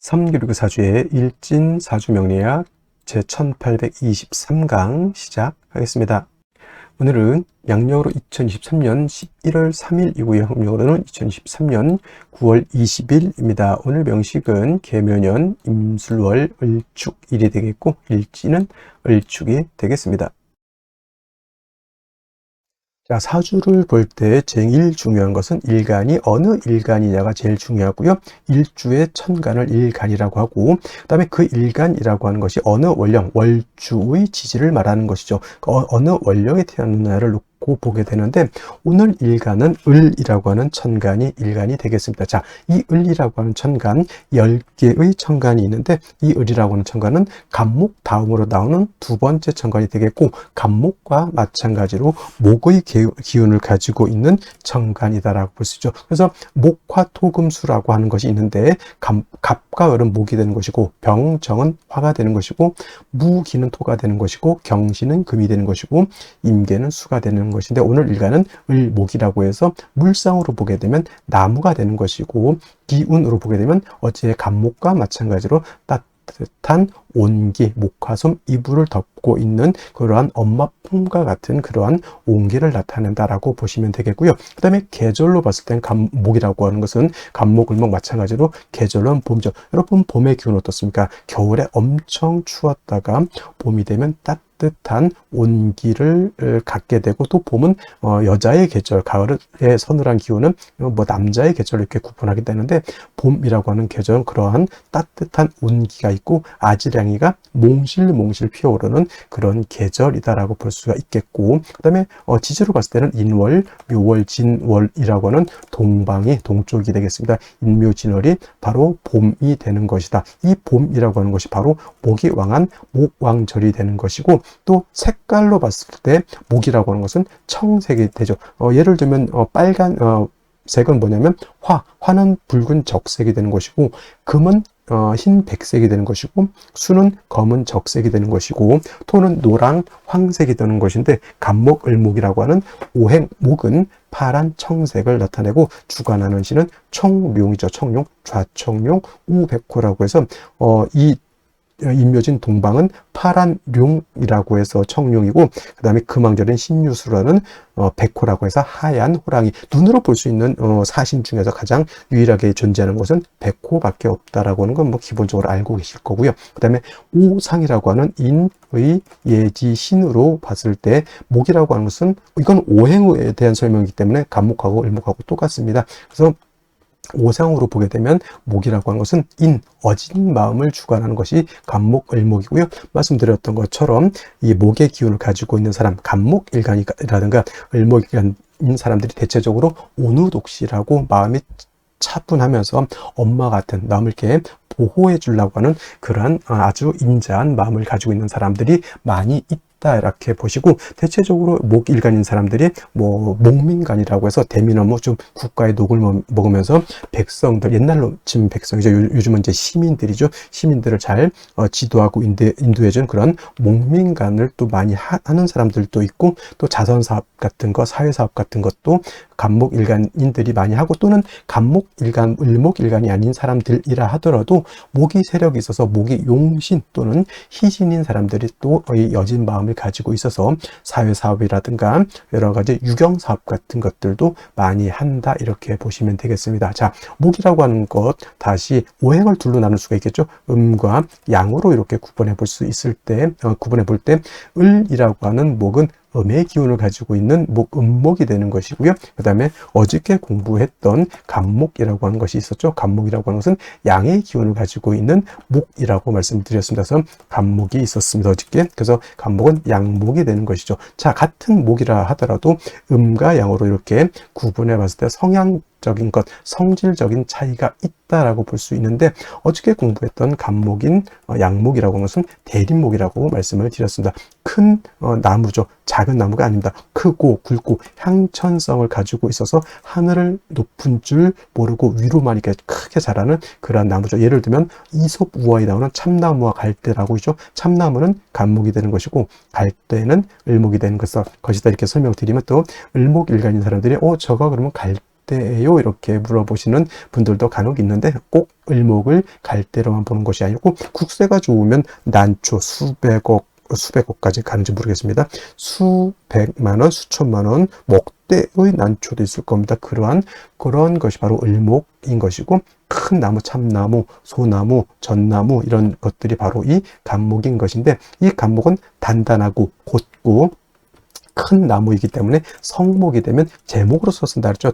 삼기류사주의 일진사주명리학 제1823강 시작하겠습니다. 오늘은 양력으로 2023년 11월 3일이고요. 음력으로는 2023년 9월 20일입니다. 오늘 명식은 계묘년 임술월 을축일이 되겠고 일진은 을축이 되겠습니다. 자, 사주를 볼 때 제일 중요한 것은 일간이 어느 일간이냐가 제일 중요하고요. 일주의 천간을 일간이라고 하고, 그 다음에 그 일간이라고 하는 것이 어느 월령, 월주의 지지를 말하는 것이죠. 어느 월령에 태어났느냐를 놓고 보게 되는데, 오늘 일간은 을이라고 하는 천간이 일간이 되겠습니다. 자, 이 을이라고 하는 천간, 10개의 천간이 있는데, 이 을이라고 하는 천간은 간목 다음으로 나오는 두 번째 천간이 되겠고, 간목과 마찬가지로 목의 기운을 가지고 있는 천간이다라고 볼 수 있죠. 그래서 목화토금수라고 하는 것이 있는데, 갑과 을은 목이 되는 것이고, 병정은 화가 되는 것이고, 무기는 토가 되는 것이고, 경신은 금이 되는 것이고, 임계는 수가 되는 것인데, 오늘 일간은 을목이라고 해서 물상으로 보게 되면 나무가 되는 것이고, 기운으로 보게 되면 어제의 간목과 마찬가지로 따뜻한 온기, 목화솜, 이불을 덮고 있는 그러한 엄마 품과 같은 그러한 온기를 나타낸다라고 보시면 되겠고요. 그 다음에 계절로 봤을 땐 간목이라고 하는 것은 간목, 을목 마찬가지로 계절은 봄이죠. 여러분 봄의 기운 어떻습니까? 겨울에 엄청 추웠다가 봄이 되면 따뜻한 온기를 갖게 되고, 또 봄은 여자의 계절, 가을의 서늘한 기운은 남자의 계절로 이렇게 구분하게 되는데, 봄이라고 하는 계절은 그러한 따뜻한 온기가 있고 아지랑이가 몽실몽실 피어오르는 그런 계절이다라고 볼 수가 있겠고, 그 다음에 지지로 봤을 때는 인월, 묘월, 진월이라고 하는 동방이 동쪽이 되겠습니다. 인묘진월이 바로 봄이 되는 것이다. 이 봄이라고 하는 것이 바로 목이 왕한 목왕절이 되는 것이고, 또 색깔로 봤을 때 목이라고 하는 것은 청색이 되죠. 예를 들면 빨간 색은 뭐냐면 화는 붉은 적색이 되는 것이고, 금은 흰 백색이 되는 것이고, 수는 검은 적색이 되는 것이고, 토는 노랑 황색이 되는 것인데, 간목, 을목이라고 하는 오행목은 파란 청색을 나타내고, 주관하는 신은 청룡이죠. 청룡, 좌청룡, 우백호라고 해서 이 인묘진 동방은 파란 룡이라고 해서 청룡이고, 그 다음에 금왕절인 신유수라는 백호라고 해서 하얀 호랑이. 눈으로 볼 수 있는 사신 중에서 가장 유일하게 존재하는 것은 백호밖에 없다라고 하는 건 기본적으로 알고 계실 거고요. 그 다음에 오상이라고 하는 인의 예지 신으로 봤을 때 목이라고 하는 것은, 이건 오행에 대한 설명이기 때문에 간목하고 을목하고 똑같습니다. 그래서 오상으로 보게 되면 목이라고 하는 것은 어진 마음을 주관하는 것이 간목, 을목이고요. 말씀드렸던 것처럼 이 목의 기운을 가지고 있는 사람, 간목 일간이라든가 을목 일간인 사람들이 대체적으로 온우독실하고 마음이 차분하면서 엄마 같은, 남을 이렇게 보호해 주려고 하는 그러한 아주 인자한 마음을 가지고 있는 사람들이 많이 있다, 이렇게 보시고, 대체적으로 목일간인 사람들이 목민간이라고 해서 대미나무 좀 국가의 녹을 먹으면서 백성들, 옛날로 치면 백성이죠. 요즘은 이제 시민들이죠. 시민들을 잘 지도하고 인도해준 그런 목민간을 또 많이 하는 사람들도 있고, 또 자선사업 같은 거, 사회사업 같은 것도 간목일간인들이 많이 하고, 또는 간목일간, 을목일간이 아닌 사람들이라 하더라도 목이 세력이 있어서 목이 용신 또는 희신인 사람들이 또 여진 마음을 가지고 있어서 사회사업이라든가 여러 가지 유경사업 같은 것들도 많이 한다, 이렇게 보시면 되겠습니다. 자, 목이라고 하는 것, 다시 오행을 둘로 나눌 수가 있겠죠. 음과 양으로 이렇게 구분해 볼 수 있을 때, 구분해 볼 때 을이라고 하는 목은 음의 기운을 가지고 있는 음목이 되는 것이고요. 그 다음에 어저께 공부했던 간목이라고 하는 것이 있었죠. 간목이라고 하는 것은 양의 기운을 가지고 있는 목이라고 말씀드렸습니다. 그래서 간목이 있었습니다, 어저께. 그래서 간목은 양목이 되는 것이죠. 자, 같은 목이라 하더라도 음과 양으로 이렇게 구분해 봤을 때 성향적인 것, 성질적인 차이가 있다라고 볼 수 있는데, 어저께 공부했던 간목인 양목이라고 하는 것은 대립목이라고 말씀을 드렸습니다. 큰 나무죠. 작은 나무가 아닙니다. 크고 굵고 향천성을 가지고 있어서 하늘을 높은 줄 모르고 위로만 이렇게 크게 자라는 그러한 나무죠. 예를 들면 이솝 우화에 나오는 참나무와 갈대라고 있죠. 참나무는 간목이 되는 것이고, 갈대는 을목이 되는 것이다, 이렇게 설명드리면, 또 을목일간인 사람들이 저거 그러면 갈대 때예요? 이렇게 물어보시는 분들도 간혹 있는데 꼭 을목을 갈대로만 보는 것이 아니고 국세가 좋으면 난초 수백억까지 가는지 모르겠습니다. 수백만 원, 수천만 원, 목대의 난초도 있을 겁니다. 그런 것이 바로 을목인 것이고, 큰 나무, 참나무, 소나무, 전나무 이런 것들이 바로 이 간목인 것인데, 이 간목은 단단하고 곧고 큰 나무이기 때문에 성목이 되면 제목으로서 쓴다 그랬죠.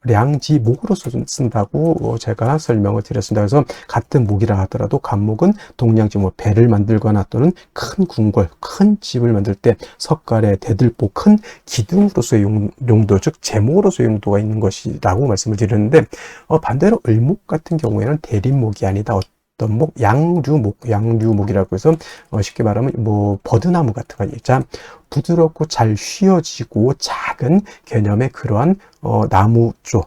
동량지목으로서 쓴다고 제가 설명을 드렸습니다. 그래서 같은 목이라 하더라도 간목은 동량지, 배를 만들거나 또는 큰 궁궐, 큰 집을 만들 때 석가래, 대들보, 큰 기둥으로서의 용도, 즉 제목으로서의 용도가 있는 것이라고 말씀을 드렸는데, 반대로 을목 같은 경우에는 대립목이 아니다. 어떤 목, 양류목이라고 해서 쉽게 말하면 버드나무 같은 거 있죠. 부드럽고 잘 휘어지고 작은 개념의 그러한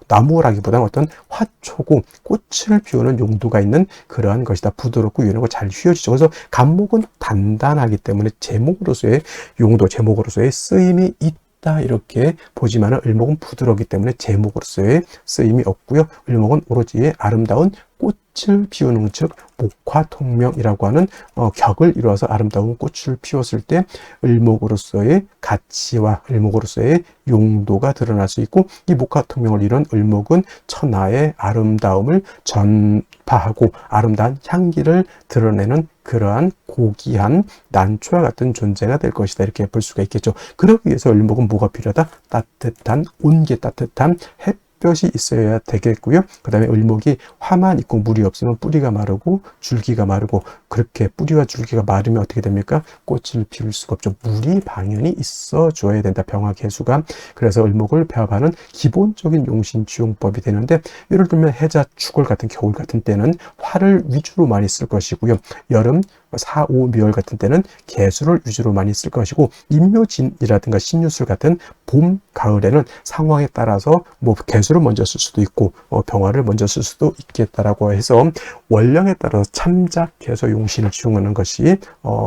나무라기보다는 어떤 화초고 꽃을 피우는 용도가 있는 그러한 것이다. 부드럽고 유연하고 잘 휘어지죠. 그래서 간목은 단단하기 때문에 제목으로서의 용도, 제목으로서의 쓰임이 있다. 이렇게 보지만은 을목은 부드럽기 때문에 제목으로서의 쓰임이 없고요. 을목은 오로지 아름다운 꽃을 피우는, 즉 목화통명이라고 하는 격을 이루어서 아름다운 꽃을 피웠을 때 을목으로서의 가치와 을목으로서의 용도가 드러날 수 있고, 이 목화통명을 이룬 을목은 천하의 아름다움을 전파하고 아름다운 향기를 드러내는 그러한 고귀한 난초와 같은 존재가 될 것이다. 이렇게 볼 수가 있겠죠. 그러기 위해서 을목은 뭐가 필요하다? 따뜻한, 온기 따뜻한 햇볕이 있어야 되겠고요. 그 다음에 을목이 화만 있고 물이 없으면 뿌리가 마르고 줄기가 마르고, 그렇게 뿌리와 줄기가 마르면 어떻게 됩니까? 꽃을 피울 수가 없죠. 물이 당연히 있어줘야 된다. 병화개수가. 그래서 을목을 배합하는 기본적인 용신지용법이 되는데, 예를 들면 해자, 축월 같은 겨울 같은 때는 화를 위주로 많이 쓸 것이고요. 여름, 사오, 미월 같은 때는 개수를 위주로 많이 쓸 것이고, 임묘진이라든가 신유술 같은 봄, 가을에는 상황에 따라서 개수를 먼저 쓸 수도 있고 병화를 먼저 쓸 수도 있겠다라고 해서 원령에 따라서 참작, 개수, 용신을 지용하는 것이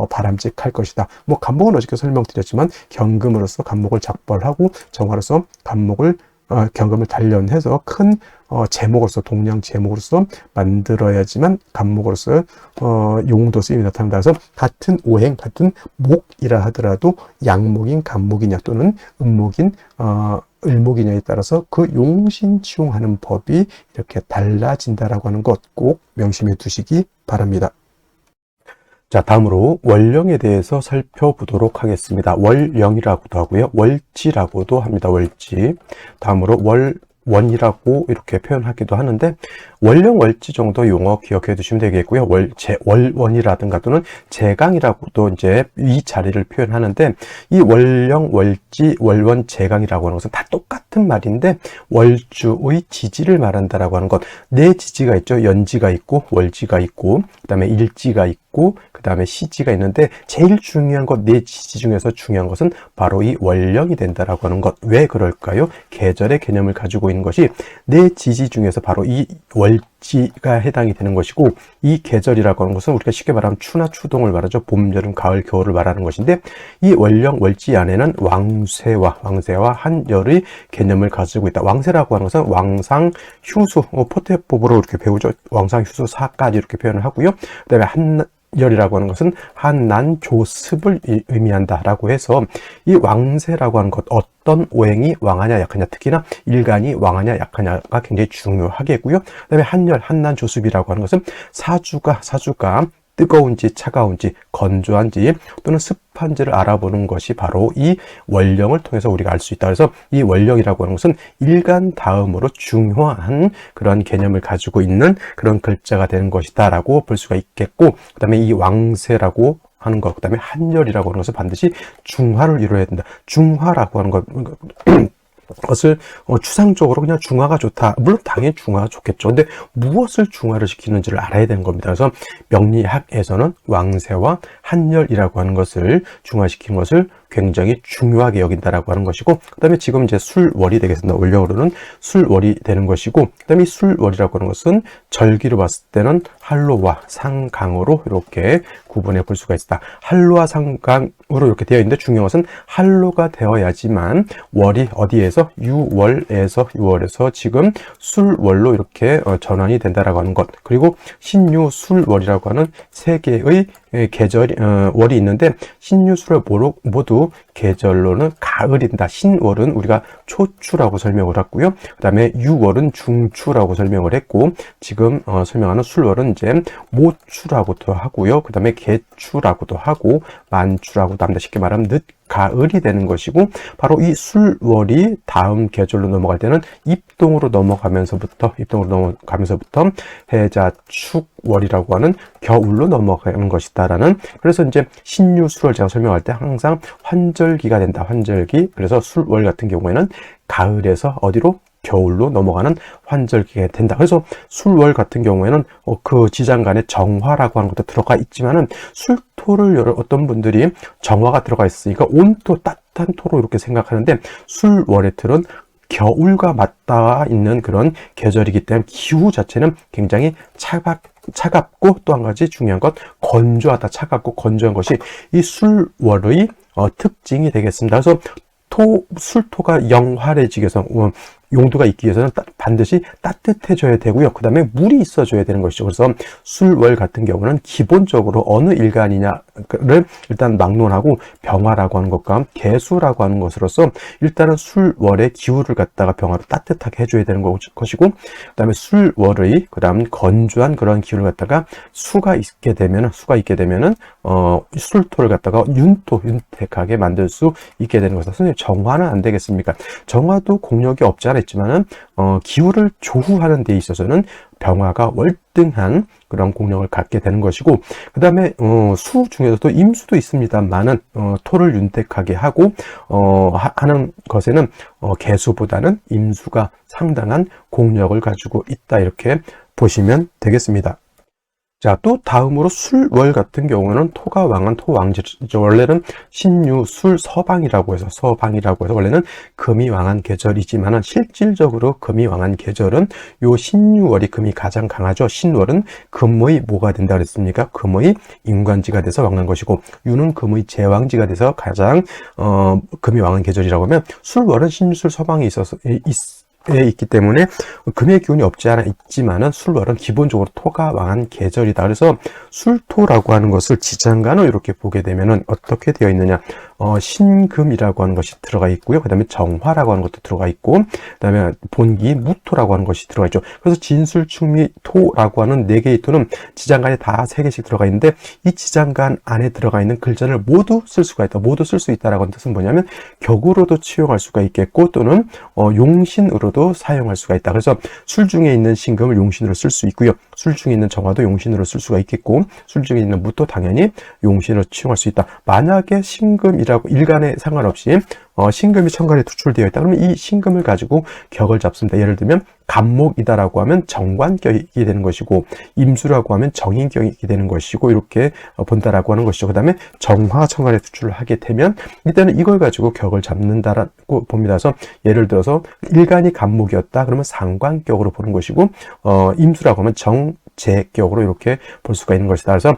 바람직할 것이다. 간목은 어저께 설명드렸지만 경금으로서 간목을 작벌하고 정화로서 간목을 경금을 단련해서 큰 제목으로서, 동량 제목으로서 만들어야지만 간목으로서 용도 쓰임이 나타난다. 그래서 같은 오행, 같은 목이라 하더라도 양목인 간목이냐 또는 음목인 을목이냐에 따라서 그 용신치용하는 법이 이렇게 달라진다라고 하는 것 꼭 명심해 두시기 바랍니다. 자, 다음으로 월령에 대해서 살펴보도록 하겠습니다. 월령이라고도 하고요. 월지라고도 합니다. 월지. 다음으로 월원이라고 이렇게 표현하기도 하는데, 월령, 월지 정도 용어 기억해 두시면 되겠고요. 월원이라든가 또는 제강이라고도 이제 이 자리를 표현하는데, 이 월령, 월지, 월원, 제강이라고 하는 것은 다 똑같은 말인데 월주의 지지를 말한다라고 하는 것. 네 지지가 있죠. 연지가 있고 월지가 있고 그 다음에 일지가 있고 그 다음에 시지가 있는데, 제일 중요한 것, 네 지지 중에서 중요한 것은 바로 이 월령이 된다라고 하는 것. 왜 그럴까요? 계절의 개념을 가지고 있는 것이 네 지지 중에서 바로 이 월지가 해당이 되는 것이고, 이 계절이라고 하는 것은 우리가 쉽게 말하면 추나 추동을 말하죠. 봄, 여름, 가을, 겨울을 말하는 것인데, 이 월령, 월지 안에는 왕세와 한열의 개념을 가지고 있다. 왕세라고 하는 것은 왕상, 휴수, 포태법으로 이렇게 배우죠. 왕상, 휴수, 사까지 이렇게 표현을 하고요. 그 다음에 한열이라고 하는 것은 한난, 조습을 의미한다라고 해서, 이 왕세라고 하는 것, 어떤 오행이 왕하냐 약하냐, 특히나 일간이 왕하냐 약하냐가 굉장히 중요하겠고요. 그 다음에 한열, 한난, 조습이라고 하는 것은 사주가 뜨거운지 차가운지 건조한지 또는 습한지를 알아보는 것이 바로 이 월령을 통해서 우리가 알 수 있다. 그래서 이 월령이라고 하는 것은 일간 다음으로 중요한 그런 개념을 가지고 있는 그런 글자가 되는 것이다 라고 볼 수가 있겠고, 그 다음에 이 왕세라고 하는 것, 그 다음에 한열이라고 하는 것은 반드시 중화를 이루어야 된다. 중화라고 하는 것을 추상적으로 그냥 중화가 좋다. 물론 당연히 중화가 좋겠죠. 근데 무엇을 중화를 시키는지를 알아야 되는 겁니다. 그래서 명리학에서는 왕세와 한열이라고 하는 것을 중화시키는 것을 굉장히 중요하게 여긴다라고 하는 것이고, 그 다음에 지금 이제 술월이 되겠습니다. 월령으로는 술월이 되는 것이고, 그 다음에 이 술월이라고 하는 것은 절기로 봤을 때는 한로와 상강으로 이렇게 구분해 볼 수가 있다. 한로와 상강으로 이렇게 되어 있는데, 중요한 것은 한로가 되어야지만 월이 어디에서 유월에서 지금 술월로 이렇게 전환이 된다라고 하는 것. 그리고 신유술월이라고 하는 세 개의 계절이 월이 있는데, 신유술월 모두 계절로는 가을이다. 신월은 우리가 초추라고 설명을 했고요. 그 다음에 유월은 중추라고 설명을 했고, 지금 설명하는 술월은 이제 모추라고도 하고요. 그 다음에 개추라고도 하고 만추라고도 합니다. 쉽게 말하면 늦 가을이 되는 것이고, 바로 이 술월이 다음 계절로 넘어갈 때는 입동으로 넘어가면서부터 해자축월이라고 하는 겨울로 넘어가는 것이다라는, 그래서 이제 신유술월 제가 설명할 때 항상 환절기가 된다. 환절기. 그래서 술월 같은 경우에는 가을에서 어디로? 겨울로 넘어가는 환절기가 된다. 그래서 술월 같은 경우에는 그 지장간에 정화라고 하는 것도 들어가 있지만은, 술토를 어떤 분들이 정화가 들어가 있으니까 온토, 따뜻한 토로 이렇게 생각하는데, 술월의 틀은 겨울과 맞닿아 있는 그런 계절이기 때문에 기후 자체는 굉장히 차갑고, 또 한 가지 중요한 것, 건조하다. 차갑고 건조한 것이 이 술월의 특징이 되겠습니다. 그래서 술토가 영활해지기 위해서, 용도가 있기 위해서는 반드시 따뜻해져야 되고요. 그 다음에 물이 있어줘야 되는 것이죠. 그래서 술월 같은 경우는 기본적으로 어느 일간이냐를 일단 막론하고, 병화라고 하는 것과 개수라고 하는 것으로서 일단은 술월의 기후를 갖다가 병화로 따뜻하게 해줘야 되는 것이고, 그 다음에 술월의 건조한 그런 기후를 갖다가 수가 있게 되면은 술토를 갖다가 윤택하게 만들 수 있게 되는 것이다. 선생님, 정화는 안 되겠습니까? 정화도 공력이 없지 않아 있지만은 기후를 조후하는 데 있어서는 병화가 월등한 그런 공력을 갖게 되는 것이고, 그 다음에 수 중에서도 임수도 있습니다만은 토를 윤택하게 하고 하는 것에는 개수보다는 임수가 상당한 공력을 가지고 있다, 이렇게 보시면 되겠습니다. 자, 또 다음으로 술월 같은 경우는 토가 왕한 토왕절이죠. 원래는 신유, 술, 서방이라고 해서 원래는 금이 왕한 계절이지만은, 실질적으로 금이 왕한 계절은 요 신유월이 금이 가장 강하죠. 신월은 금의 뭐가 된다 그랬습니까? 금의 임관지가 돼서 왕한 것이고, 유는 금의 제왕지가 돼서 가장 금이 왕한 계절이라고 하면, 술월은 신유, 술, 서방이 있기 때문에 금의 기운이 없지 않아 있지만은, 술월은 기본적으로 토가 왕한 계절이다. 그래서 술토라고 하는 것을 지장간으로 이렇게 보게 되면은 어떻게 되어 있느냐? 신금이라고 하는 것이 들어가 있고요. 그 다음에 정화라고 하는 것도 들어가 있고, 그 다음에 본기 무토라고 하는 것이 들어가 있죠. 그래서 진술, 충미, 토라고 하는 4개의 토는 지장간에 다 3개씩 들어가 있는데, 이 지장간 안에 들어가 있는 글자를 모두 쓸 수가 있다. 모두 쓸 수 있다라고 하는 뜻은 뭐냐면, 격으로도 치용할 수가 있겠고, 또는 용신으로도 사용할 수가 있다. 그래서 술 중에 있는 신금을 용신으로 쓸 수 있고요. 술 중에 있는 정화도 용신으로 쓸 수가 있겠고, 술 중에 있는 무토 당연히 용신으로 치용할 수 있다. 만약에 신금이라고 일간에 상관없이 신금이 천간에 투출되어 있다. 그러면 이 신금을 가지고 격을 잡습니다. 예를 들면 간목이다라고 하면 정관격이 되는 것이고, 임수라고 하면 정인격이 되는 것이고, 이렇게 본다라고 하는 것이죠. 그 다음에 정화 천간에 투출을 하게 되면 일단은 이걸 가지고 격을 잡는다라고 봅니다. 그래서 예를 들어서 일간이 간목이었다 그러면 상관격으로 보는 것이고, 임수라고 하면 정제격으로 이렇게 볼 수가 있는 것이다. 그래서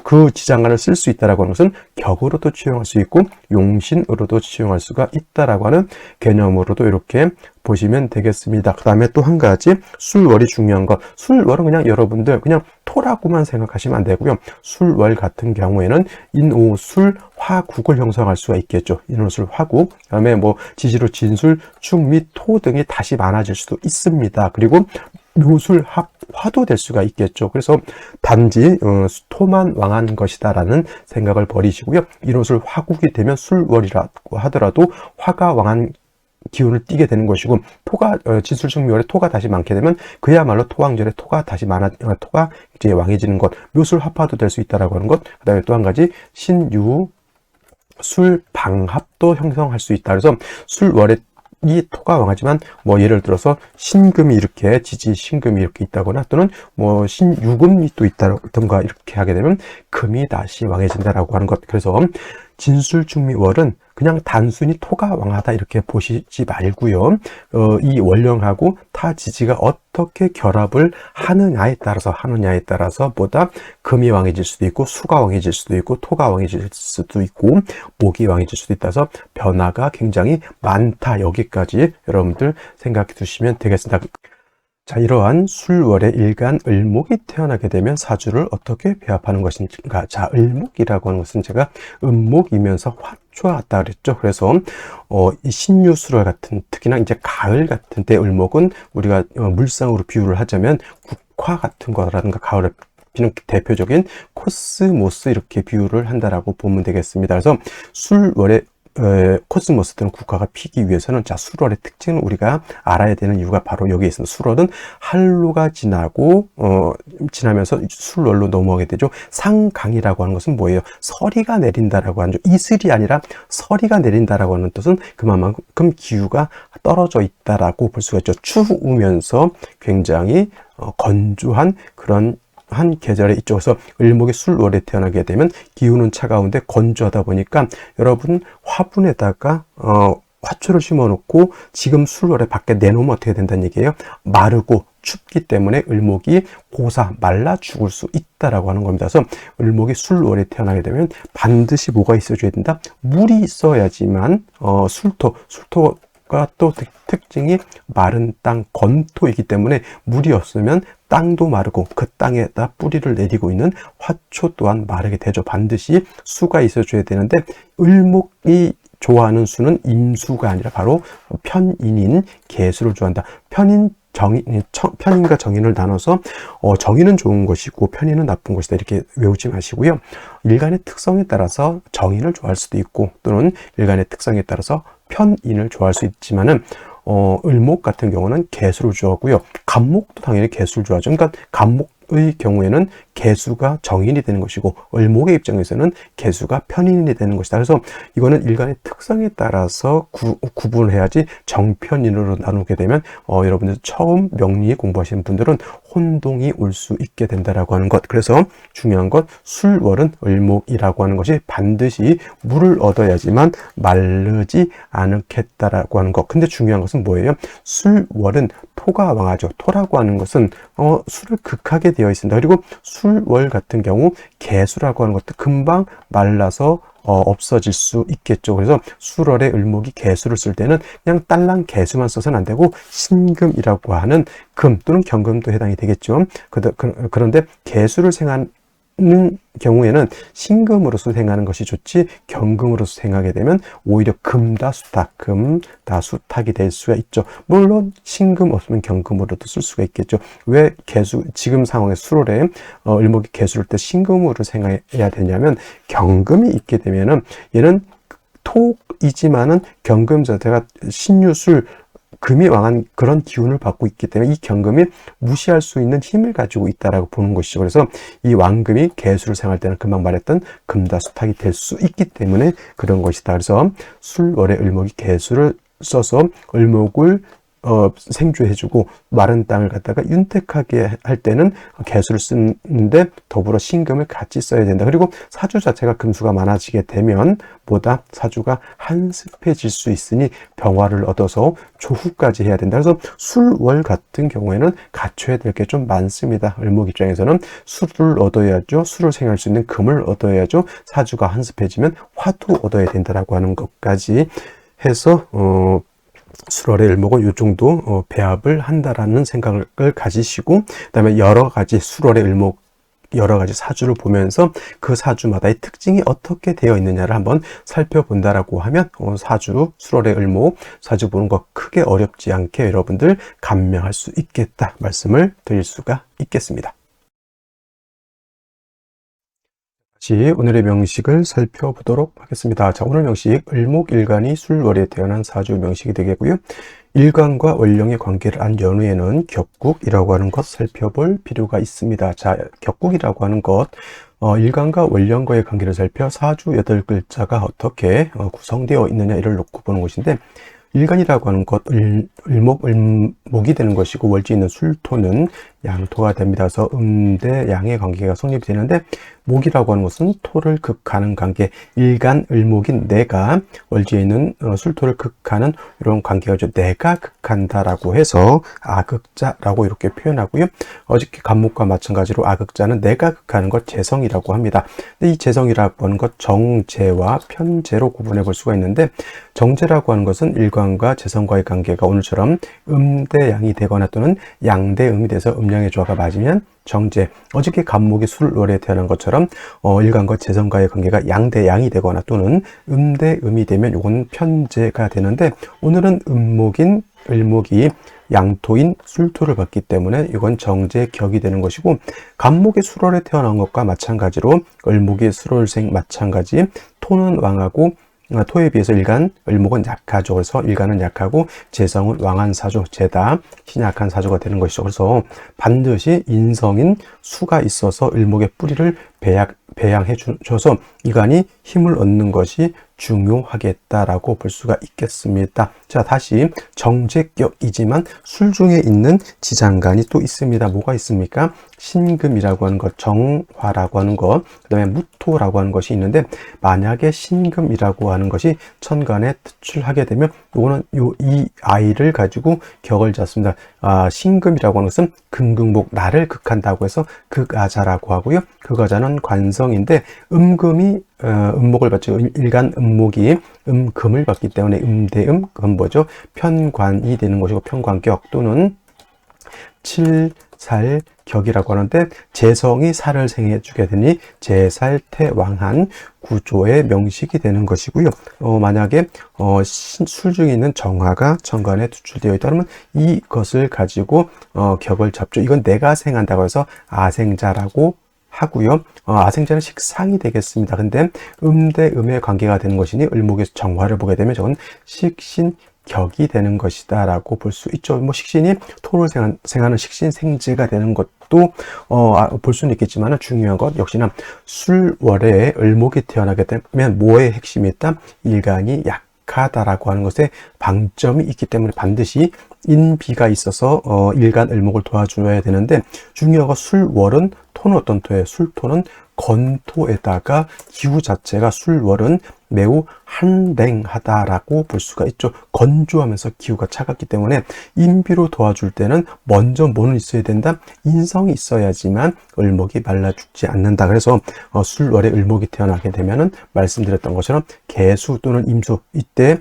그 지장간을 쓸 수 있다라고 하는 것은 격으로도 치용할 수 있고 용신으로도 치용할 수가 있다라고 하는 개념으로도 이렇게 보시면 되겠습니다. 그 다음에 또 한 가지, 술월이 중요한 것. 술월은 그냥 여러분들 그냥 토라고만 생각하시면 안 되고요. 술월 같은 경우에는 인오술, 화국을 형성할 수가 있겠죠. 인오술, 화국. 그 다음에 지지로 진술, 축 및 토 등이 다시 많아질 수도 있습니다. 그리고 묘술, 화도 될 수가 있겠죠. 그래서 단지 토만 왕한 것이다라는 생각을 버리시고요. 인오술, 화국이 되면 술월이라고 하더라도 화가 왕한 기운을 띠게 되는 것이고, 토가 진술축묘월에 토가 다시 많게 되면 그야말로 토왕절에 토가 이제 왕해지는 것, 묘술 합화도 될 수 있다라고 하는 것. 그 다음에 또 한 가지 신유 술 방합도 형성할 수 있다. 그래서 술월에 이 토가 왕하지만 예를 들어서 신금이 이렇게 신금이 이렇게 있다거나, 또는 신유금이 또 있다던가 이렇게 하게 되면 금이 다시 왕해진다라고 하는 것. 그래서 진술중미월은 그냥 단순히 토가 왕하다 이렇게 보시지 말고요. 이 월령하고 타지지가 어떻게 결합을 하느냐에 따라서 보다 금이 왕해질 수도 있고 수가 왕해질 수도 있고 토가 왕해질 수도 있고 목이 왕해질 수도 있다서 변화가 굉장히 많다. 여기까지 여러분들 생각해 두시면 되겠습니다. 자, 이러한 술월의 일간 을목이 태어나게 되면 사주를 어떻게 배합하는 것인가. 자, 을목이라고 하는 것은 제가 음목이면서 화초와 같다 그랬죠. 그래서 이 신유술월 같은, 특히나 이제 가을 같은 때 을목은 우리가 물상으로 비유를 하자면 국화 같은 거라든가 가을에 피는 대표적인 코스모스 이렇게 비유를 한다라고 보면 되겠습니다. 그래서 술월의 코스모스들은 국화가 피기 위해서는, 자, 술월의 특징은 우리가 알아야 되는 이유가 바로 여기에 있습니다. 술월은 한로가 지나고 지나면서 술월로 넘어가게 되죠. 상강이라고 하는 것은 뭐예요? 서리가 내린다라고 하는, 이슬이 아니라 서리가 내린다라고 하는 뜻은 그만큼 기후가 떨어져 있다라고 볼 수가 있죠. 추우면서 굉장히 건조한 그런 한 계절에 있죠. 그래서 을목이 술월에 태어나게 되면 기후는 차가운데 건조하다 보니까 여러분 화분에다가 화초를 심어 놓고 지금 술월에 밖에 내놓으면 어떻게 된다는 얘기예요? 마르고 춥기 때문에 을목이 고사 말라 죽을 수 있다라고 하는 겁니다. 그래서 을목이 술월에 태어나게 되면 반드시 뭐가 있어줘야 된다? 물이 있어야지만 술토가 또 특징이 마른 땅, 건토이기 때문에 물이 없으면 땅도 마르고 그 땅에다 뿌리를 내리고 있는 화초 또한 마르게 되죠. 반드시 수가 있어줘야 되는데 을목이 좋아하는 수는 임수가 아니라 바로 편인인 개수를 좋아한다. 편인과 정인을 나눠서 정인은 좋은 것이고 편인은 나쁜 것이다 이렇게 외우지 마시고요. 일간의 특성에 따라서 정인을 좋아할 수도 있고 또는 일간의 특성에 따라서 편인을 좋아할 수 있지만은 을목 같은 경우는 개수를 좋아하고요. 간목도 당연히 개수를 좋아하죠. 그러니까 간목의 경우에는 개수가 정인이 되는 것이고 을목의 입장에서는 개수가 편인이 되는 것이다. 그래서 이거는 일간의 특성에 따라서 구분을 해야지 정편인으로 나누게 되면 여러분들 처음 명리 공부하시는 분들은 혼동이 올 수 있게 된다라고 하는 것. 그래서 중요한 것, 술월은 을목이라고 하는 것이 반드시 물을 얻어야지만 마르지 않겠다라고 하는 것. 근데 중요한 것은 뭐예요? 술월은 토가 왕하죠. 토라고 하는 것은 술을 극하게 되어 있습니다. 그리고 술월 같은 경우 개수라고 하는 것도 금방 말라서 없어질 수 있겠죠. 그래서 술월의 을목이 개수를 쓸 때는 그냥 딸랑 개수만 써서는 안 되고 신금이라고 하는 금 또는 경금도 해당이 되겠죠. 그런데 개수를 생하는 경우에는 신금으로서 생하는 것이 좋지 경금으로서 생하게 되면 오히려 금다수탁이 될 수가 있죠. 물론 신금 없으면 경금으로도 쓸 수가 있겠죠. 왜 지금 상황에 술월에 을목이 개수를 때 신금으로 생해야 되냐면 경금이 있게 되면은 얘는 토이지만은 경금 자체가 신유술 금이 왕한 그런 기운을 받고 있기 때문에 이 경금이 무시할 수 있는 힘을 가지고 있다라고 보는 것이죠. 그래서 이 왕금이 개수를 생할 때는 금방 말했던 금다수탁이 될 수 있기 때문에 그런 것이다. 그래서 술월에 을목이 개수를 써서 을목을 생주해주고 마른 땅을 갖다가 윤택하게 할 때는 개수를 쓰는데 더불어 신금을 같이 써야 된다. 그리고 사주 자체가 금수가 많아지게 되면 보다 사주가 한습해질 수 있으니 병화를 얻어서 조후까지 해야 된다. 그래서 술월 같은 경우에는 갖춰야 될 게 좀 많습니다. 을목 입장에서는 술을 얻어야죠. 술을 생할 수 있는 금을 얻어야죠. 사주가 한습해지면 화도 얻어야 된다라고 하는 것까지 해서 술월의 을목은 이 정도 배합을 한다라는 생각을 가지시고 그다음에 여러 가지 술월의 을목 여러 가지 사주를 보면서 그 사주마다의 특징이 어떻게 되어 있느냐를 한번 살펴본다라고 하면 술월의 을목 사주 보는 거 크게 어렵지 않게 여러분들 감명할 수 있겠다 말씀을 드릴 수가 있겠습니다. 다시 오늘의 명식을 살펴보도록 하겠습니다. 자, 오늘 명식 을목일간이 술월에 태어난 사주 명식이 되겠고요. 일간과 월령의 관계를 안 연후에는 격국이라고 하는 것 살펴볼 필요가 있습니다. 자, 격국이라고 하는 것 일간과 월령과의 관계를 살펴 사주 8글자가 어떻게 구성되어 있느냐 이를 놓고 보는 것인데 일간이라고 하는 것, 을목이 되는 것이고 월지 있는 술토는 양토가 됩니다. 그래서 대 양의 관계가 성립이 되는데 목이라고 하는 것은 토를 극하는 관계, 일간, 을목인 내가 월지에 있는 술토를 극하는 이런 관계가 죠. 내가 극한다라고 해서 아극자라고 이렇게 표현하고요. 어저께 간목과 마찬가지로 아극자는 내가 극하는 것 재성이라고 합니다. 근데 이 재성이라고 하는 것 정재와 편재로 구분해 볼 수가 있는데, 정재라고 하는 것은 일간과 재성과의 관계가 오늘처럼 음대양이 되거나 또는 양대음이 돼서 음양의 조화가 맞으면 정재, 어저께 간목이 술월에 태어난 것처럼 일간과 재성과의 관계가 양대양이 되거나 또는 음대음이 되면 이건 편재가 되는데, 오늘은 음목인 을목이 양토인 술토를 받기 때문에 이건 정제격이 되는 것이고, 간목이 술월에 태어난 것과 마찬가지로 을목이 술월생 마찬가지, 토는 왕하고 토에 비해서 일간, 을목은 약하죠. 그래서 일간은 약하고 재성은 왕한 사조, 재다 신약한 사조가 되는 것이죠. 그래서 반드시 인성인 수가 있어서 을목의 뿌리를 배양해 줘서 이간이 힘을 얻는 것이 중요하겠다라고 볼 수가 있겠습니다. 자, 다시 정제격이지만 술 중에 있는 지장간이 또 있습니다. 뭐가 있습니까? 신금이라고 하는 것, 정화라고 하는 것, 그 다음에 무토라고 하는 것이 있는데, 만약에 신금이라고 하는 것이 천간에 특출하게 되면 이거는 이 아이를 가지고 격을 잡습니다. 신금이라고 하는 것은 금극목, 나를 극한다고 해서 극아자라고 하고요. 극아자는 관성인데 음금이 음목을 받죠. 일간 음목이 음금을 받기 때문에 음대음, 그건 뭐죠? 편관이 되는 것이고, 편관격 또는 칠살격이라고 하는데, 재성이 살을 생해주게 되니 재살태왕한 구조의 명식이 되는 것이고요. 만약에 술 중에 있는 정화가 천간에 투출되어 있다면 이것을 가지고 격을 잡죠. 이건 내가 생한다고 해서 아생자라고 하고요. 아생자는 식상이 되겠습니다. 근데 음대 음의 관계가 되는 것이니 을목에서 정화를 보게 되면 저건 식신격이 되는 것이다 라고 볼 수 있죠. 뭐 식신이 토를 생하는 식신생재가 되는 것도 볼 수는 있겠지만, 중요한 것 역시나 술월에 을목이 태어나게 되면 뭐의 핵심이 있다? 일간이 약하다라고 하는 것에 방점이 있기 때문에 반드시 인비가 있어서 일간 을목을 도와줘야 되는데, 중요한 건 술월은 토는 어떤 토예요? 술토는 건토에다가 기후 자체가 술월은 매우 한랭하다라고 볼 수가 있죠. 건조하면서 기후가 차갑기 때문에 인비로 도와줄 때는 먼저 뭐는 있어야 된다? 인성이 있어야지만 을목이 말라 죽지 않는다. 그래서 술월에 을목이 태어나게 되면은 말씀드렸던 것처럼 개수 또는 임수, 이때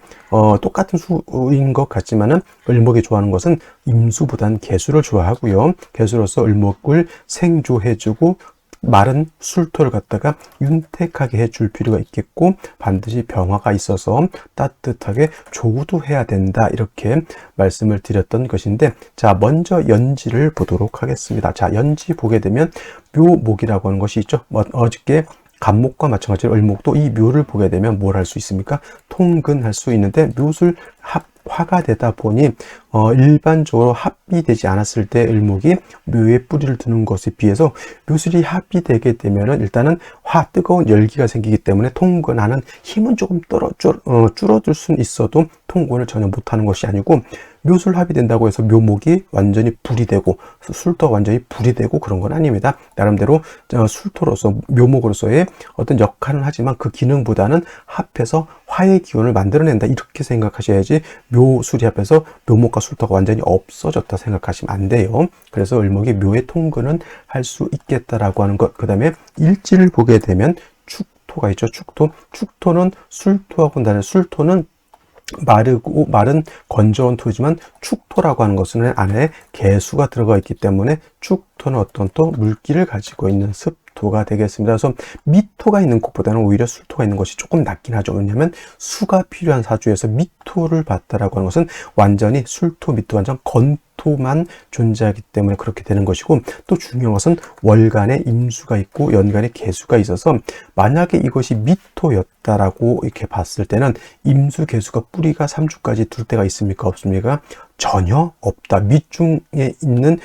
똑같은 수인 것 같지만은 을목이 좋아하는 것은 임수보단 개수를 좋아하고요. 개수로서 을목을 생조해주고 마른 술토를 갖다가 윤택하게 해줄 필요가 있겠고, 반드시 병화가 있어서 따뜻하게 조우도 해야 된다, 이렇게 말씀을 드렸던 것인데, 자, 먼저 연지를 보도록 하겠습니다. 자, 연지 보게 되면 묘목이라고 하는 것이 있죠. 어저께 간목과 마찬가지로 을목도 이 묘를 보게 되면 뭘 할 수 있습니까? 통근할 수 있는데, 묘술 화가 되다 보니 일반적으로 합비되지 않았을 때 을목이 묘에 뿌리를 두는 것에 비해서 묘술이 합비되게 되면은 일단은 뜨거운 열기가 생기기 때문에 통근하는 힘은 조금 줄어들 수는 있어도 통근을 전혀 못하는 것이 아니고, 묘술 합의된다고 해서 묘목이 완전히 불이 되고 술토가 완전히 불이 되고 그런 건 아닙니다. 나름대로 술토로서 묘목으로서의 어떤 역할은 하지만 그 기능보다는 합해서 화의 기운을 만들어낸다, 이렇게 생각하셔야지 묘술이 합해서 묘목과 술토가 완전히 없어졌다 생각하시면 안 돼요. 그래서 을목이 묘의 통근은 할 수 있겠다라고 하는 것. 그 다음에 일지를 보게 되면 축토가 있죠. 축토는 술토하고는 다른, 술토는 마른 건조한 토지만 축토라고 하는 것은 안에 개수가 들어가 있기 때문에 축토는 어떤 또 물기를 가지고 있는 습토가 되겠습니다. 그래서 미토가 있는 곳보다는 오히려 술토가 있는 것이 조금 낫긴 하죠. 왜냐하면 수가 필요한 사주에서 미토를 받다라고 하는 것은 완전히 술토, 미토, 완전 건토만 존재하기 때문에 그렇게 되는 것이고, 또 중요한 것은 월간에 임수가 있고 연간에 개수가 있어서 만약에 이것이 미토였다라고 이렇게 봤을 때는 임수, 개수가 뿌리가 3주까지 둘 때가 있습니까? 없습니까? 전혀 없다. 밑중에 있는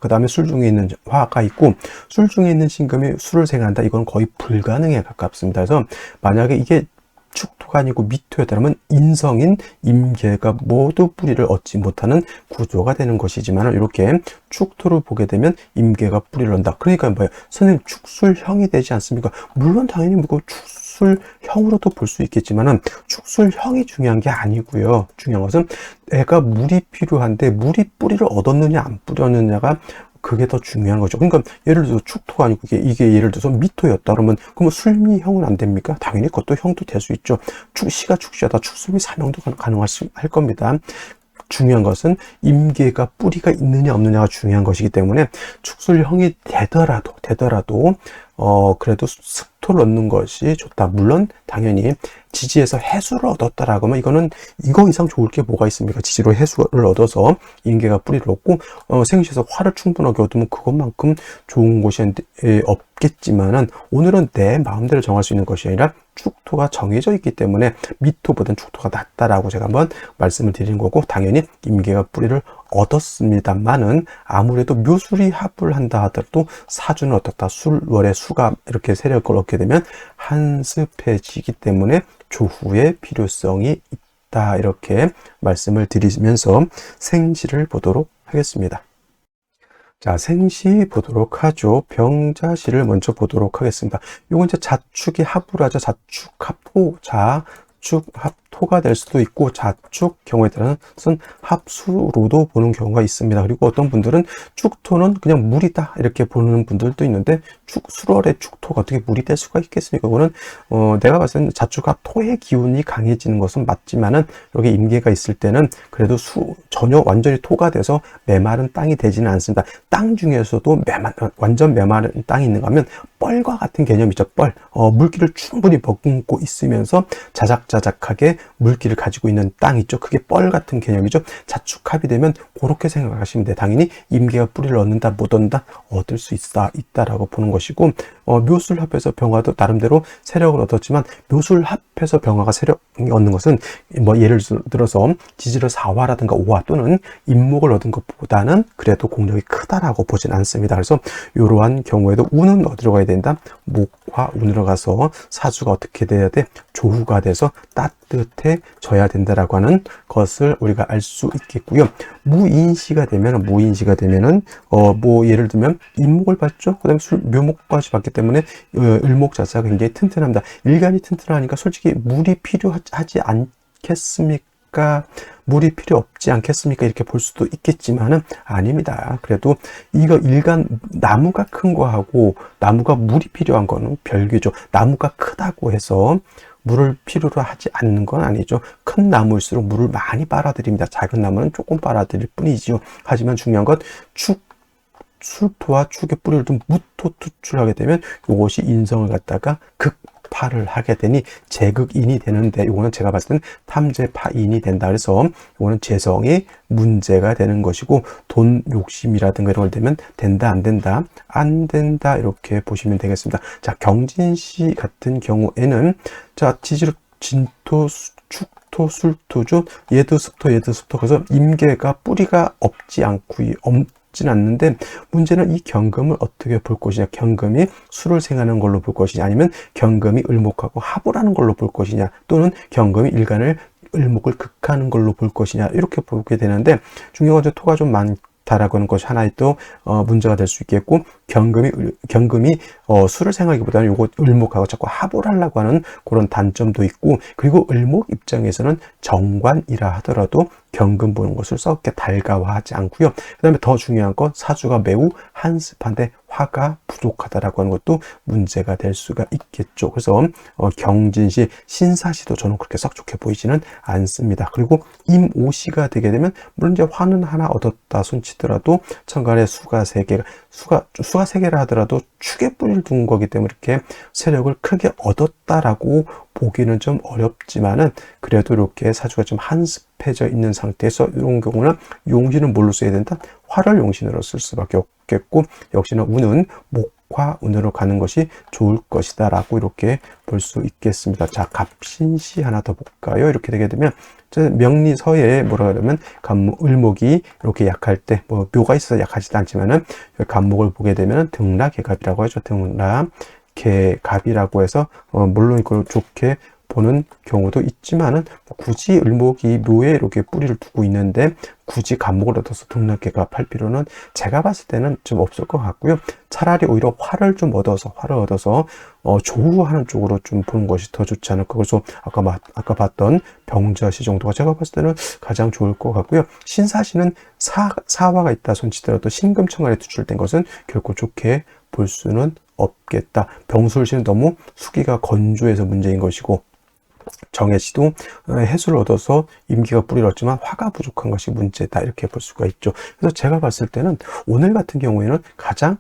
그 다음에 술 중에 있는 화가 있고, 술 중에 있는 신금이 술을 생한다, 이건 거의 불가능에 가깝습니다. 그래서 만약에 이게 축토가 아니고 미토였다면 인성인 임계가 모두 뿌리를 얻지 못하는 구조가 되는 것이지만 이렇게 축토를 보게 되면 임계가 뿌리를 얻는다. 그러니까 뭐예요? 선생님 축술형이 되지 않습니까? 물론 당연히 뭐 축술형으로도 볼 수 있겠지만은 축술형이 중요한 게 아니고요. 중요한 것은 애가 물이 필요한데 물이 뿌리를 얻었느냐 안 뿌렸느냐가 그게 더 중요한 거죠. 그러니까 예를 들어서 축토가 아니고 이게 예를 들어서 미토였다 그러면 그러면 술미형은 안 됩니까? 당연히 그것도 형도 될 수 있죠. 시가 축시하다 축술미 삼형도 할 겁니다. 중요한 것은 임계가 뿌리가 있느냐 없느냐가 중요한 것이기 때문에 축술형이 되더라도 그래도 습토를 얻는 것이 좋다. 물론 당연히 지지에서 해수를 얻었다라고 하면 이거는 이거 이상 좋을 게 뭐가 있습니까? 지지로 해수를 얻어서 임계가 뿌리를 얻고 생시에서 화를 충분하게 얻으면 그것만큼 좋은 것이 없겠지만은 오늘은 내 마음대로 정할 수 있는 것이 아니라 축토가 정해져 있기 때문에 미토보다는 축토가 낫다라고 제가 한번 말씀을 드린 거고, 당연히 임계가 뿌리를 얻었습니다만은 아무래도 묘술이 합을 한다 하더라도 사주는 어떻다, 술월의 수가 이렇게 세력을 얻게 되면 한습해지기 때문에 조후의 필요성이 있다, 이렇게 말씀을 드리면서 생시를 보도록 하겠습니다. 자, 생시 보도록 하죠. 병자시를 먼저 보도록 하겠습니다. 요건 이제 자축이 합을 하죠. 자축합토, 자축합토가 될 수도 있고 자축 경우에 따라서는 합수로도 보는 경우가 있습니다. 그리고 어떤 분들은 축토는 그냥 물이다 이렇게 보는 분들도 있는데 수월의 축토가 어떻게 물이 될 수가 있겠습니까? 그거는 내가 봤을 때는 자축합토의 기운이 강해지는 것은 맞지만은 여기 임계가 있을 때는 그래도 전혀 완전히 토가 돼서 메마른 땅이 되지는 않습니다. 땅 중에서도 완전 메마른 땅이 있는가 하면 뻘과 같은 개념이죠. 뻘. 물기를 충분히 머금고 있으면서 자작자작하게 물기를 가지고 있는 땅 있죠. 그게 뻘 같은 개념이죠. 자축합이 되면 그렇게 생각하시면 돼요. 당연히 임계가 뿌리를 얻는다, 못 얻는다, 얻을 수 있다라고 보는 것이고, 묘술합해서 병화도 나름대로 세력을 얻었지만 묘술합해서 병화가 세력이 얻는 것은 뭐 예를 들어서 지지를 4화라든가 5화 또는 임목을 얻은 것보다는 그래도 공력이 크다라고 보진 않습니다. 그래서 이러한 경우에도 운은 어디로 가야 된다? 목화 운으로 가서 사주가 어떻게 돼야 돼? 조후가 돼서 따뜻해져야 된다라고 하는 것을 우리가 알 수 있겠고요. 무인시가 되면은 뭐 예를 들면 임목을 받죠. 그다음에 묘목까지 받기 때문에 을목 자체가 굉장히 튼튼합니다. 일간이 튼튼하니까 솔직히 물이 필요하지 않겠습니까? 물이 필요 없지 않겠습니까? 이렇게 볼 수도 있겠지만은 아닙니다. 그래도 이거 일간 나무가 큰 거하고 나무가 물이 필요한 거는 별개죠. 나무가 크다고 해서 물을 필요로 하지 않는 건 아니죠. 큰 나무일수록 물을 많이 빨아들입니다. 작은 나무는 조금 빨아들일 뿐이지요. 하지만 중요한 건 술토와 축의 뿌리를 둔 무토 투출하게 되면 이것이 인성을 갖다가 극파를 하게 되니 재극인이 되는데, 이거는 제가 봤을 때는 탐재파인이 된다. 그래서 이거는 재성이 문제가 되는 것이고, 돈 욕심이라든가 이런 걸 되면 된다 안 된다, 안 된다 이렇게 보시면 되겠습니다. 자, 경진시 같은 경우에는 자, 지지로 진토, 축토, 술토죠. 얘도 습토. 그래서 임계가 뿌리가 없진 않는데 문제는 이 경금을 어떻게 볼 것이냐, 경금이 수를 생하는 걸로 볼 것이냐, 아니면 경금이 을목하고 합을 하는 걸로 볼 것이냐, 또는 경금이 일간을 을목을 극하는 걸로 볼 것이냐, 이렇게 보게 되는데, 중요한 건 토가 좀 많다라고 하는 것이 하나의 또 문제가 될 수 있겠고, 경금이 수를 생하기보다는 요거 을목하고 자꾸 합을 하려고 하는 그런 단점도 있고, 그리고 을목 입장에서는 정관이라 하더라도 경금 보는 것을 썩게 달가워하지 않고요. 그 다음에 더 중요한 건 사주가 매우 한습한데 화가 부족하다라고 하는 것도 문제가 될 수가 있겠죠. 그래서 경진시, 신사시도 저는 그렇게 썩 좋게 보이지는 않습니다. 그리고 임오시가 되게 되면 물론 이제 화는 하나 얻었다 손치더라도 천간에 수가 3개라 하더라도 축에 뿌리를 둔 거기 때문에 이렇게 세력을 크게 얻었다라고 보기는 좀 어렵지만은, 그래도 이렇게 사주가 좀 한습해져 있는 상태에서 이런 경우는 용신은 뭘로 써야 된다? 화를 용신으로 쓸 수밖에 없겠고, 역시나 운은 목화 운으로 가는 것이 좋을 것이다 라고 이렇게 볼 수 있겠습니다. 자, 갑신시 하나 더 볼까요? 이렇게 되게 되면 명리서에 뭐라 그러면 을목이 이렇게 약할 때, 뭐 묘가 있어서 약하지도 않지만은 갑목을 보게 되면 등락개갑이라고 하죠. 등락개갑이라고 해서 물론 이걸 좋게 보는 경우도 있지만은 굳이 을목이 묘에 이렇게 뿌리를 두고 있는데 굳이 감목을 얻어서 등락계가 팔 필요는 제가 봤을 때는 좀 없을 것 같고요. 차라리 오히려 화를 얻어서 조우하는 쪽으로 좀 보는 것이 더 좋지 않을까. 그래서 아까 봤던 병자시 정도가 제가 봤을 때는 가장 좋을 것 같고요. 신사시는 사화가 있다 손치더라도 신금천간에 투출된 것은 결코 좋게 볼 수는 없겠다. 병술시는 너무 수기가 건조해서 문제인 것이고, 정해시도 해수를 얻어서 임기가 뿌리를 얻지만 화가 부족한 것이 문제다, 이렇게 볼 수가 있죠. 그래서 제가 봤을 때는 오늘 같은 경우에는 가장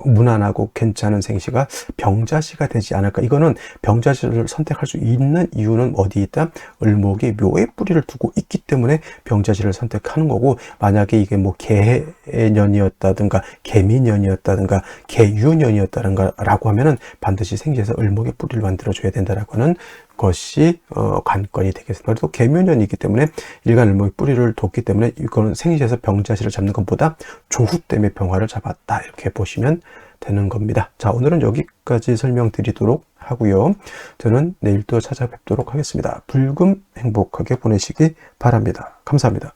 무난하고 괜찮은 생시가 병자시가 되지 않을까. 이거는 병자시를 선택할 수 있는 이유는 어디 있다? 을목이 묘에 뿌리를 두고 있기 때문에 병자시를 선택하는 거고, 만약에 이게 뭐 개년이었다든가 개미년이었다든가 개유년이었다든가 라고 하면은 반드시 생시에서 을목의 뿌리를 만들어 줘야 된다라고 하는 것이 관건이 되겠습니다. 그래도 개묘년이기 때문에 일간을목의 뿌리를 뒀기 때문에 이거는 생시에서 병자시를 잡는 것보다 조후 때문에 병화를 잡았다, 이렇게 보시면 되는 겁니다. 자, 오늘은 여기까지 설명드리도록 하고요. 저는 내일 또 찾아뵙도록 하겠습니다. 불금 행복하게 보내시기 바랍니다. 감사합니다.